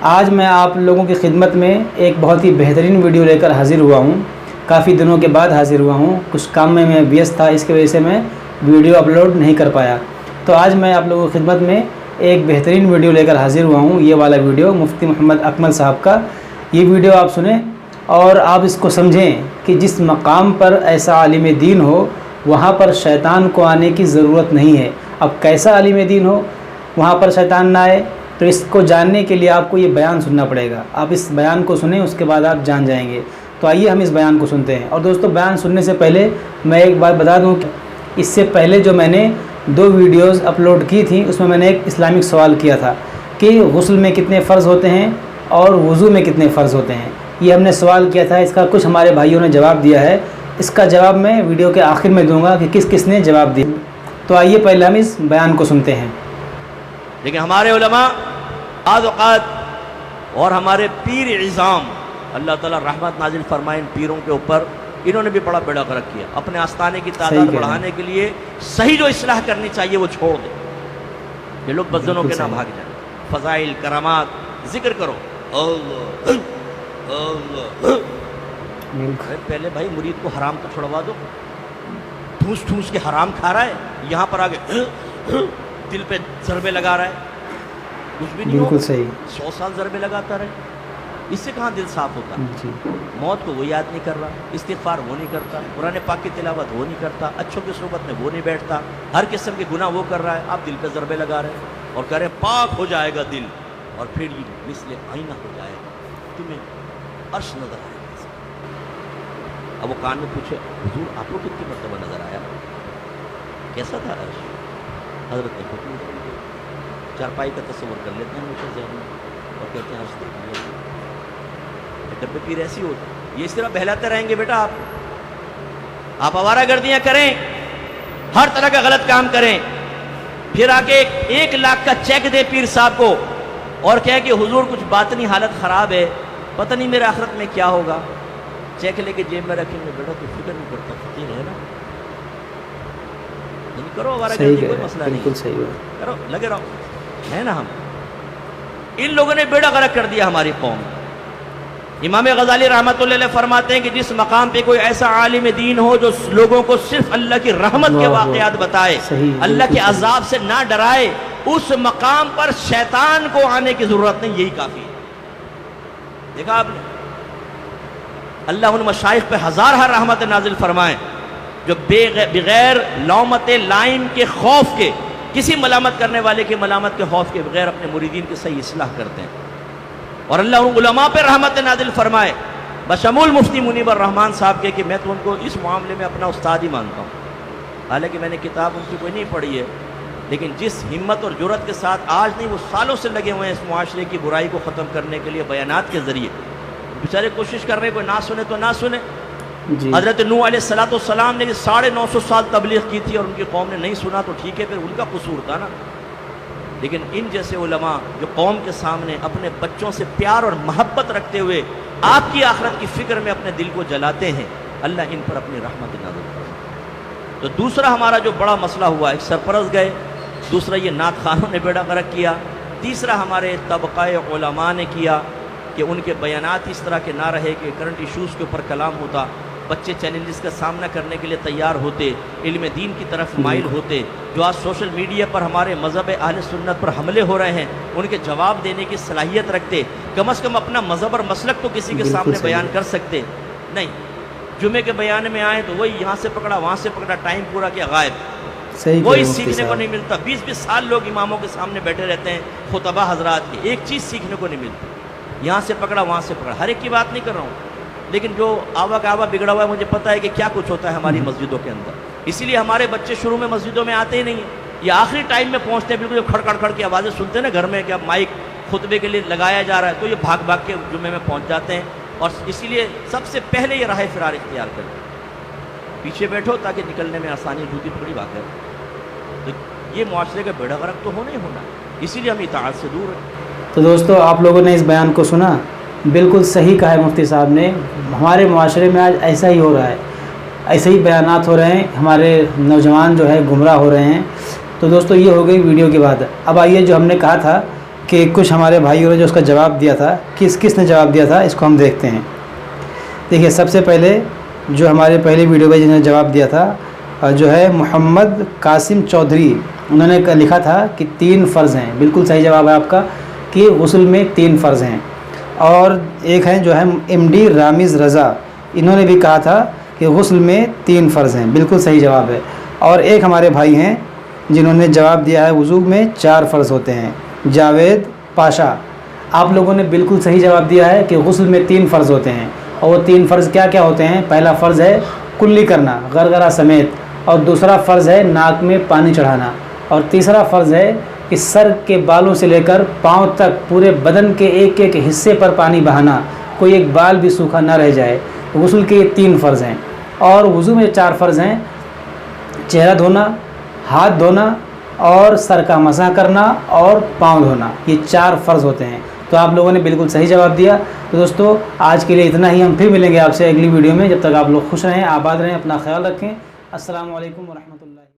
آج میں آپ لوگوں کی خدمت میں ایک بہت ہی بہترین ویڈیو لے کر حاضر ہوا ہوں۔ کافی دنوں کے بعد حاضر ہوا ہوں، کچھ کام میں ویست تھا، اس کی وجہ سے میں ویڈیو اپلوڈ نہیں کر پایا۔ تو آج میں آپ لوگوں کی خدمت میں ایک بہترین ویڈیو لے کر حاضر ہوا ہوں، یہ والا ویڈیو مفتی محمد اکمل صاحب کا۔ یہ ویڈیو آپ سنیں اور آپ اس کو سمجھیں کہ جس مقام پر ایسا عالم دین ہو وہاں پر شیطان کو آنے کی ضرورت نہیں ہے۔ اب کیسا عالم دین ہو وہاں پر شیطان نہ آئے، تو اس کو جاننے کے لیے آپ کو یہ بیان سننا پڑے گا۔ آپ اس بیان کو سنیں، اس کے بعد آپ جان جائیں گے۔ تو آئیے ہم اس بیان کو سنتے ہیں۔ اور دوستو، بیان سننے سے پہلے میں ایک بات بتا دوں کہ اس سے پہلے جو میں نے 2 ویڈیوز اپلوڈ کی تھیں، اس میں نے ایک اسلامک سوال کیا تھا کہ غسل میں کتنے فرض ہوتے ہیں اور وضو میں کتنے فرض ہوتے ہیں۔ یہ ہم نے سوال کیا تھا، اس کا کچھ ہمارے بھائیوں نے جواب دیا ہے۔ اس کا جواب میں ویڈیو کے آخر میں دوں گا کہ کس کس نے جواب دیا۔ تو آئیے پہلے ہم اس بیان کو سنتے ہیں۔ لیکن ہمارے علماء بعض اوقات اور ہمارے پیر عظام، اللہ تعالیٰ رحمت نازل فرمائے ان پیروں کے اوپر، انہوں نے بھی بڑا بیڑا غرق کیا۔ اپنے آستانے کی تعداد بڑھانے کے لیے صحیح جو اصلاح کرنی چاہیے وہ چھوڑ دیں۔ یہ لوگ بدزنوں کے نہ بھاگ جائیں۔ فضائل کرامات ذکر کرو، اللہ اللہ۔ پہلے بھائی مرید کو حرام تو چھڑوا دو، ٹھوس ٹھوس کے حرام کھا رہا ہے، یہاں پر آگے دل پہ ضربے لگا رہا ہے، کچھ بھی نہیں بالکل صحیح۔ 100 سال ضربے لگاتا رہے، اس سے کہاں دل صاف ہوتا؟ موت کو وہ یاد نہیں کر رہا، استغفار وہ نہیں کرتا، قرآن پاک کی تلاوت وہ نہیں کرتا، اچھوں کی صحبت میں وہ نہیں بیٹھتا، ہر قسم کے گناہ وہ کر رہا ہے، آپ دل پہ ضربے لگا رہے ہیں اور کہہ رہے ہیں پاک ہو جائے گا دل، اور پھر یہ مثل آئینہ ہو جائے گا، تمہیں عرش نظر آئے گا۔ اب وہ کان میں پوچھے، حضور آپ کو کتنی مرتبہ نظر آیا؟ کیسا تھا عرش؟ حضرت نے حکم دیا، چارپائی کا تصور کر لیتے ہیں ہمیشہ ذہن میں اور کہتے ہیں عرش دیکھ لیا۔ ڈبے پیر ایسی ہوتی، یہ اس طرح بہلاتے رہیں گے بیٹا آپ آوارہ گردیاں کریں، ہر طرح کا غلط کام کریں، پھر آ کے 1 لاکھ کا چیک دے پیر صاحب کو اور کہے کہ حضور کچھ باطنی حالت خراب ہے، پتہ نہیں میرے آخرت میں کیا ہوگا۔ چیک لے کے جیب میں رکھیں گے، بیٹا تو فکر نہیں کرتا، فقیر ہے نا، نہیں کرو آوارہ گردی، کوئی مسئلہ نہیں، بالکل صحیح کرو، لگے رہو، ہے نا۔ ہم ان لوگوں نے بیڑا غرق کر دیا ہماری قوم۔ امام غزالی رحمۃ اللہ علیہ فرماتے ہیں کہ جس مقام پہ کوئی ایسا عالم دین ہو جو لوگوں کو صرف اللہ کی رحمت کے واقعات بتائے، اللہ کے عذاب سے نہ ڈرائے، اس مقام پر شیطان کو آنے کی ضرورت نہیں، یہی کافی ہے۔ دیکھا آپ نے، اللہ ان مشائخ پہ ہزارہ رحمت نازل فرمائے جو بغیر لومت لائم کے خوف کے، کسی ملامت کرنے والے کے ملامت کے خوف کے بغیر اپنے مریدین کی صحیح اصلاح کرتے ہیں۔ اور اللہ ان علماء پہ رحمت نازل فرمائے بشمول مفتی منیب الرحمان صاحب کے، کہ میں تو ان کو اس معاملے میں اپنا استاد ہی مانتا ہوں، حالانکہ میں نے کتاب ان کی کوئی نہیں پڑھی ہے، لیکن جس ہمت اور جرأت کے ساتھ آج نہیں وہ سالوں سے لگے ہوئے ہیں اس معاشرے کی برائی کو ختم کرنے کے لیے بیانات کے ذریعے، بیچارے کوشش کر رہے ہیں، کوئی نہ سنے تو نہ سنے۔ حضرت نوح علیہ السلام نے 950 سال تبلیغ کی تھی اور ان کی قوم نے نہیں سنا، تو ٹھیک ہے، پھر ان کا قصور تھا نا۔ لیکن ان جیسے علماء جو قوم کے سامنے اپنے بچوں سے پیار اور محبت رکھتے ہوئے آپ کی آخرت کی فکر میں اپنے دل کو جلاتے ہیں، اللہ ان پر اپنی رحمت نازل فرمائے۔ تو دوسرا ہمارا جو بڑا مسئلہ ہوا، ایک سرپرست گئے، دوسرا یہ نعت خوانوں نے بیڑا غرق کیا، تیسرا ہمارے طبقہ علماء نے کیا کہ ان کے بیانات اس طرح کے نہ رہے کہ کرنٹ ایشوز کے اوپر کلام ہوتا، بچے چیلنجز کا سامنا کرنے کے لیے تیار ہوتے، علم دین کی طرف مائل ہوتے۔ جو آج سوشل میڈیا پر ہمارے مذہب اہل سنت پر حملے ہو رہے ہیں، ان کے جواب دینے کی صلاحیت رکھتے، کم از کم اپنا مذہب اور مسلک تو کسی کے سامنے بیان کر سکتے۔ نہیں، جمعے کے بیان میں آئے تو وہی یہاں سے پکڑا وہاں سے پکڑا، ٹائم پورا کیا، غائب، وہی سیکھنے کو نہیں ملتا۔ 20-20 سال لوگ اماموں کے سامنے بیٹھے رہتے ہیں، خطبہ حضرات کی، ایک چیز سیکھنے کو نہیں ملتی، یہاں سے پکڑا وہاں سے پکڑا۔ ہر ایک کی بات نہیں کر رہا ہوں، لیکن جو آوا کا آوا بگڑا ہوا ہے، مجھے پتہ ہے کہ کیا کچھ ہوتا ہے ہماری مسجدوں کے اندر، اسی لیے ہمارے بچے شروع میں مسجدوں میں آتے ہی نہیں ہیں، یہ آخری ٹائم میں پہنچتے ہیں، بالکل کھڑ کھڑ کھڑ کی آوازیں سنتے ہیں نا گھر میں کہ اب مائک خطبے کے لیے لگایا جا رہا ہے، تو یہ بھاگ بھاگ کے جمعے میں پہنچ جاتے ہیں، اور اسی لیے سب سے پہلے یہ راہ فرار اختیار کرتے ہیں، پیچھے بیٹھو تاکہ نکلنے میں آسانی، جوتی پکڑی بات ہے۔ تو یہ معاشرے کا بیڑا غرق تو ہونا ہی ہونا، اسی لیے ہم اطاعت سے دور ہیں۔ تو دوستو، آپ لوگوں نے اس بیان کو سنا، بالکل صحیح کہا ہے مفتی صاحب نے۔ ہمارے معاشرے میں آج ایسا ہی ہو رہا ہے، ایسے ہی بیانات ہو رہے ہیں، ہمارے نوجوان جو ہے گمراہ ہو رہے ہیں۔ تو دوستو، یہ ہو گئی ویڈیو کی بات۔ اب آئیے جو ہم نے کہا تھا کہ کچھ ہمارے بھائیوں نے جو اس کا جواب دیا تھا، کس نے جواب دیا تھا، اس کو ہم دیکھتے ہیں۔ دیکھیے سب سے پہلے جو ہمارے پہلے ویڈیو میں جنہوں نے جواب دیا تھا جو ہے محمد قاسم چودھری، انہوں نے لکھا تھا کہ 3 فرض ہیں۔ بالکل صحیح جواب ہے آپ کا کہ غسل میں 3 فرض ہیں۔ اور ایک ہے جو ہے ایم ڈی رامز رضا، انہوں نے بھی کہا تھا کہ غسل میں 3 فرض ہیں۔ بالکل صحیح جواب ہے۔ اور ایک ہمارے بھائی ہیں جنہوں نے جواب دیا ہے وضو میں 4 فرض ہوتے ہیں، جاوید پاشا۔ آپ لوگوں نے بالکل صحیح جواب دیا ہے کہ غسل میں 3 فرض ہوتے ہیں، اور وہ 3 فرض کیا کیا ہوتے ہیں؟ پہلا فرض ہے کلی کرنا غرغرہ سمیت، اور دوسرا فرض ہے ناک میں پانی چڑھانا، اور تیسرا فرض ہے کہ سر کے بالوں سے لے کر پاؤں تک پورے بدن کے ایک ایک حصے پر پانی بہانا، کوئی ایک بال بھی سوکھا نہ رہ جائے۔ غسل کے یہ 3 فرض ہیں۔ اور وضو میں 4 فرض ہیں، چہرہ دھونا، ہاتھ دھونا، اور سر کا مسح کرنا، اور پاؤں دھونا، یہ 4 فرض ہوتے ہیں۔ تو آپ لوگوں نے بالکل صحیح جواب دیا۔ تو دوستو آج کے لیے اتنا ہی، ہم پھر ملیں گے آپ سے اگلی ویڈیو میں۔ جب تک آپ لوگ خوش رہیں، آباد رہیں، اپنا خیال رکھیں۔ السلام علیکم ورحمۃ اللہ۔